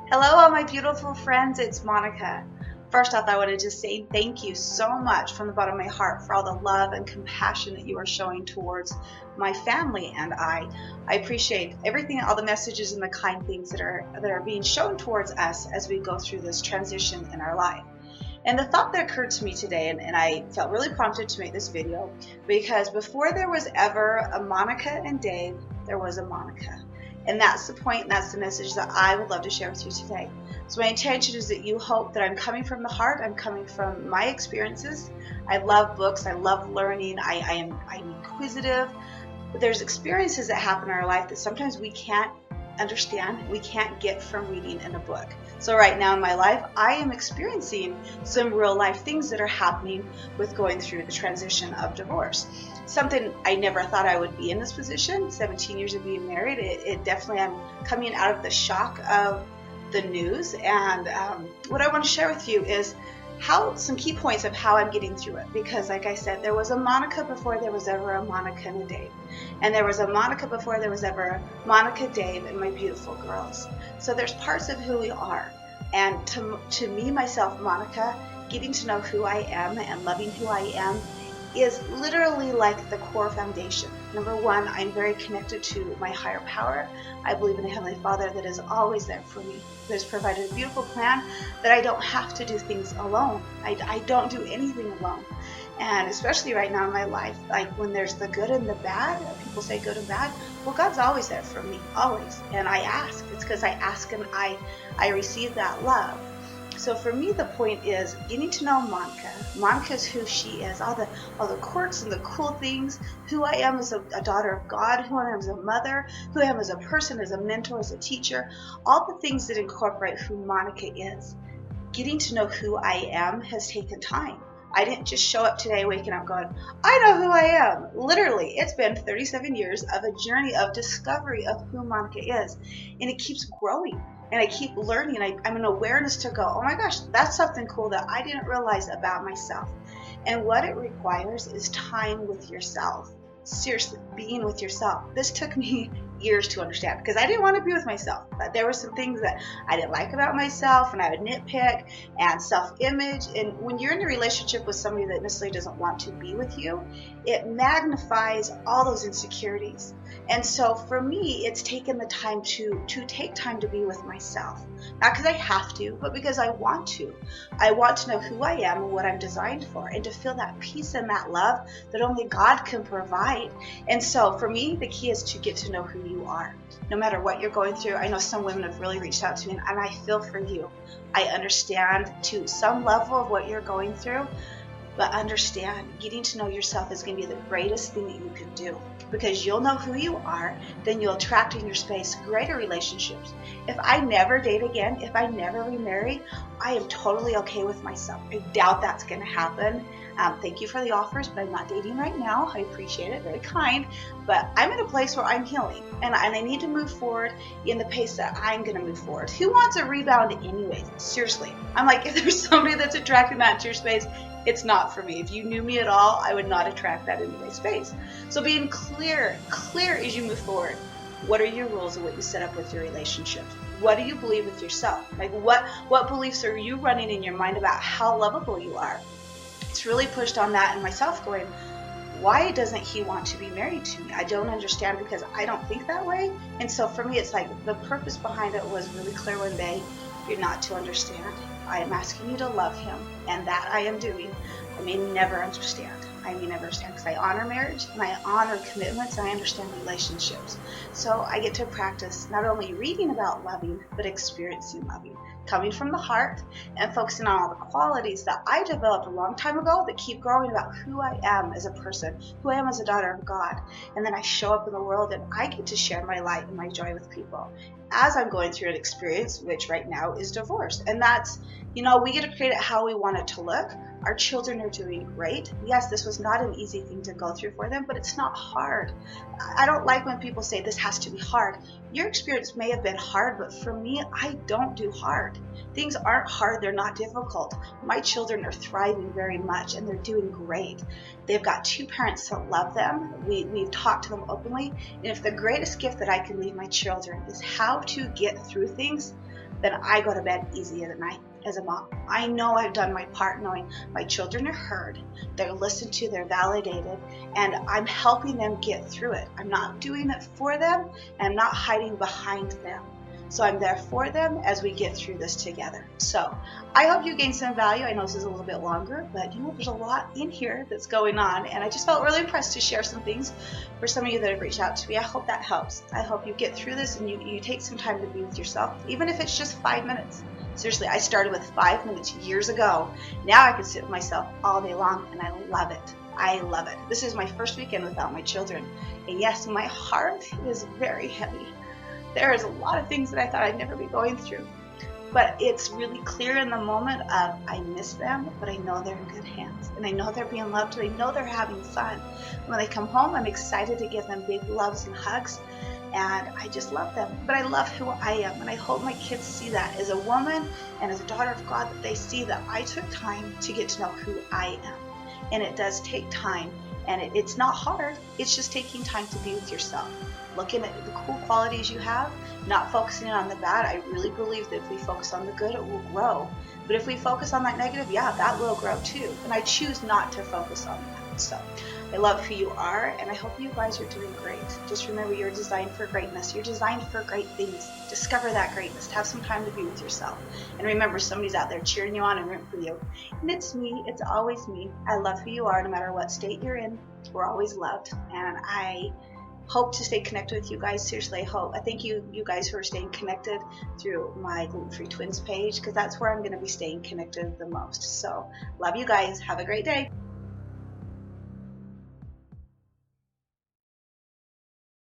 Hello, all my beautiful friends. It's Monica. First off, I wanted to say thank you so much from the bottom of my heart for all the love and compassion that you are showing towards my family and I. I appreciate everything, all the messages and the kind things that are being shown towards us as we go through this transition in our life. And the thought that occurred to me today, and I felt really prompted to make this video, because before there was ever a Monica and Dave, there was a Monica. And that's the point, and that's the message that I would love to share with you today. So my intention is that you hope that I'm coming from the heart, I'm coming from my experiences. I love books, I love learning, I'm inquisitive. But there's experiences that happen in our life that sometimes we can't understand, we can't get from reading in a book. So right now in my life, I am experiencing some real life things that are happening with going through the transition of divorce. Something I never thought I would be in this position. 17 years of being married, it definitely, I'm coming out of the shock of the news. And what I want to share with you is some key points of how I'm getting through it. Because like I said, there was a Monica before there was ever a Monica and a Dave. And there was a Monica before there was ever a Monica, Dave, and my beautiful girls. So there's parts of who we are. And to me, myself, Monica, getting to know who I am and loving who I am is literally like the core foundation. Number one, I'm very connected to my higher power. I believe in a Heavenly Father that is always there for me, that has provided a beautiful plan that I don't have to do things alone. I don't do anything alone. And especially right now in my life, like when there's the good and the bad, people say good and bad, well, God's always there for me, always. And I ask. It's because I ask and I receive that love. So for me, the point is getting to know Monica. Monica's who she is, all the quirks and the cool things, who I am as a daughter of God, who I am as a mother, who I am as a person, as a mentor, as a teacher, all the things that incorporate who Monica is. Getting to know who I am has taken time. I didn't just show up today waking up going, I know who I am. Literally, it's been 37 years of a journey of discovery of who Monica is. And it keeps growing. And I keep learning. I'm an awareness to go, oh my gosh, that's something cool that I didn't realize about myself. And what it requires is time with yourself. Seriously, being with yourself. This took me years to understand because I didn't want to be with myself. But there were some things that I didn't like about myself, and I would nitpick, and self-image. And when you're in a relationship with somebody that necessarily doesn't want to be with you, it magnifies all those insecurities. And so for me, it's taken the time to take time to be with myself. Not because I have to, but because I want to. I want to know who I am and what I'm designed for, and to feel that peace and that love that only God can provide. And so for me, the key is to get to know who you are. No matter what you're going through, I know some women have really reached out to me, and I feel for you. I understand to some level of what you're going through, but understand, getting to know yourself is going to be the greatest thing that you can do, because you'll know who you are, then you'll attract in your space greater relationships. If I never date again, if I never remarry, I am totally okay with myself. I doubt that's going to happen. Thank you for the offers, but I'm not dating right now. I appreciate it, very kind, but I'm in a place where I'm healing, and I need to move forward in the pace that I'm going to move forward. Who wants a rebound anyways? Seriously. I'm like, if there's somebody that's attracting that into your space, it's not for me. If you knew me at all, I would not attract that into my space. So being clear as you move forward. What are your rules and what you set up with your relationships? What do you believe with yourself? Like what beliefs are you running in your mind about how lovable you are? It's really pushed on that in myself, going, why doesn't he want to be married to me? I don't understand, because I don't think that way. And so for me, it's like the purpose behind it was really clear one day. You're not to understand. I am asking you to love him, and that I am doing. I may never understand. Because I honor marriage, and I honor commitments, and I understand relationships. So I get to practice not only reading about loving, but experiencing loving. Coming from the heart and focusing on all the qualities that I developed a long time ago that keep growing about who I am as a person, who I am as a daughter of God. And then I show up in the world and I get to share my light and my joy with people as I'm going through an experience, which right now is divorce. And that's, we get to create it how we want it to look. Our children are doing great. Yes, this was not an easy thing to go through for them, but it's not hard. I don't like when people say this has to be hard. Your experience may have been hard, but for me, I don't do hard. Things aren't hard, they're not difficult. My children are thriving very much, and they're doing great. They've got two parents that love them. We've talked to them openly, and if the greatest gift that I can leave my children is how to get through things, then I go to bed easy at night as a mom. I know I've done my part, knowing my children are heard, they're listened to, they're validated, and I'm helping them get through it. I'm not doing it for them, and I'm not hiding behind them. So I'm there for them as we get through this together. So I hope you gain some value. I know this is a little bit longer, but there's a lot in here that's going on, and I just felt really impressed to share some things for some of you that have reached out to me. I hope that helps. I hope you get through this and you take some time to be with yourself, even if it's just 5 minutes. Seriously, I started with 5 minutes years ago. Now I can sit with myself all day long, and I love it. I love it. This is my first weekend without my children, and yes, my heart is very heavy. There is a lot of things that I thought I'd never be going through, but it's really clear in the moment of I miss them, but I know they're in good hands, and I know they're being loved, and I know they're having fun. When they come home, I'm excited to give them big loves and hugs, and I just love them. But I love who I am, and I hope my kids see that as a woman and as a daughter of God, that they see that I took time to get to know who I am. And it does take time, and it's not hard. It's just taking time to be with yourself, looking at the cool qualities you have, not focusing on the bad. I really believe that if we focus on the good, it will grow. But if we focus on that negative, yeah, that will grow too. And I choose not to focus on that. So I love who you are, and I hope you guys are doing great. Just remember, you're designed for greatness. You're designed for great things. Discover that greatness. Have some time to be with yourself. And remember, somebody's out there cheering you on and rooting for you. And it's me. It's always me. I love who you are, no matter what state you're in. We're always loved. And I hope to stay connected with you guys. Seriously, I thank you guys who are staying connected through my Gluten-Free Twins page, because that's where I'm going to be staying connected the most. So love you guys. Have a great day.